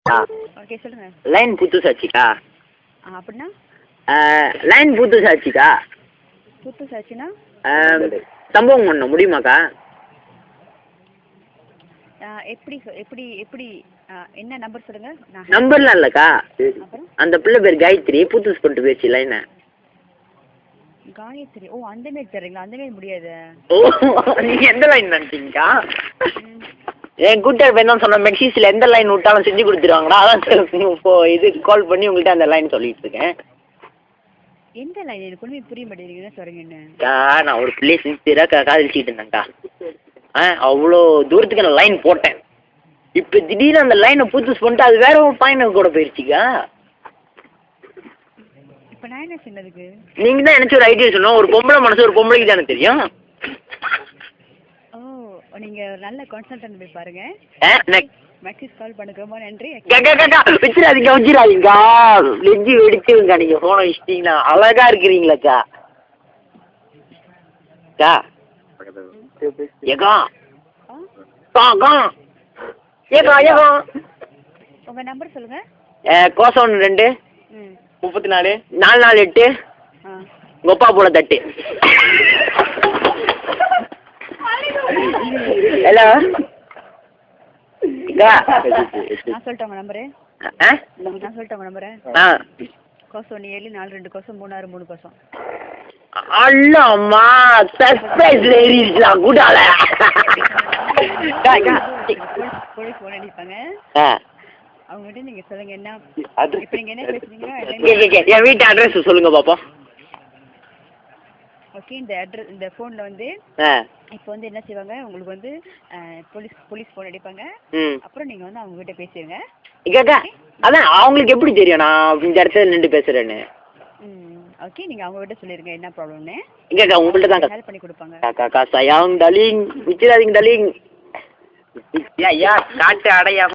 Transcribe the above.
Okay சொல்லுங்க. Line புதுசாச்சுக்கா. அப்படின்னா line புதுசாச்சுக்கா. புதுசாச்சுன்னா சம்பவம் பண்ண முடியுமாக்கா? எப்படி எப்படி எப்படி என்ன நம்பர் சொல்லுங்க. நம்பர்லாம் இல்லைக்கா, அப்புறம் அந்த பிள்ளை பேர் காயத்ரி புதுசு பண்ணிட்டு போயிடுச்சு லைனை. காயத்ரி, ஓ அந்த மாரி தர்றீங்களா? அந்த மாரி முடியாது. ஓ நீங்கள் எந்த லைன் நினச்சிங்கக்கா? என் கூட்டாளி பையன் தான் சொன்னேன், மெக்சிஸில் எந்த லைன் விட்டாலும் செஞ்சு கொடுத்துருவாங்கடா. அதான் இப்போது இது கால் பண்ணி உங்கள்கிட்ட அந்த லைன் சொல்லிட்டு இருக்கேன். எந்த லைன் எனக்கு ஒன்றுமே புரிய மாட்டேங்குது, என்ன சொல்கிறீங்கன்னு. நான் ஒரு பிள்ளையை சின்சியராக காதலிச்சிட்டு இருந்தேன்க்கா. அவ்வளோ தூரத்துக்கு நான் லைன் போட்டேன். இப்போ திடீர்னு அந்த லைனை புதுசு பண்ணிட்டு அது வேற ஒரு பையனுக்கு கூட போயிடுச்சுக்கா. இப்போ நான் என்ன சொன்னதுக்கு? நீங்கள் தான் எனக்கு ஒரு ஐடியா சொன்னோம். ஒரு பொம்பளை மனசு ஒரு பொம்பளைக்கு தானே தெரியும். ஓ நீங்கள் நல்ல கான்சல்டன்ட் போய் பாருங்க. மெக்சிஸ் கால் பண்ணுங்க, ரொம்ப நன்றி. வச்சிடாதீங்கக்கா, நெஞ்சு வெடிச்சுங்க. நீங்கள் ஃபோனை வச்சிட்டீங்கன்னா அழகா இருக்கிறீங்களாக்கா. அக்கா ஏக்கா ஏக்கா ஏக்கா உங்கள் நம்பர் சொல்லுங்க. கோசம் 2 34 448 கொப்பா போல தட்டு. ஹலோ நான் சொல்லிட்டேன் உங்கள் நம்பரு. நான் சொல்லிட்டேன் உங்கள் நம்பரு. கோசம் 17 42 கோசம் 36 3 கோசம். அல்லம்மா சர்ப்ரைஸ்ல ஏறிடலாம் கூட்டால. போலீஸ் ஃபோன் அடிப்பாங்க, அவங்ககிட்ட நீங்கள் சொல்லுங்க. என்ன இப்போ நீங்கள் என்ன பேசுறீங்களா? என் வீட்டு அட்ரஸ் சொல்லுங்க பாப்போம். ஓகே, இந்த அட்ரஸ் இந்த ஃபோனில் வந்து இப்போ வந்து என்ன செய்வாங்க, உங்களுக்கு வந்து போலீஸ் ஃபோன் அடிப்பாங்க. அப்புறம் நீங்கள் வந்து அவங்ககிட்ட பேசிடுங்க. கேக்கா அதான் அவங்களுக்கு எப்படி தெரியும் நான் இந்த இடத்துல நின்று பேசுறேன்னு? ஓகே, நீங்கள் அவங்ககிட்ட சொல்லிடுங்க என்ன ப்ராப்ளம்னு. கேக்கா உங்கள்கிட்ட தான் ஹெல்ப் பண்ணி கொடுப்பாங்க. காக்கா சயாங் டார்லிங், விச்சிராதீங்க டார்லிங். ஐயா காட்டு அடையா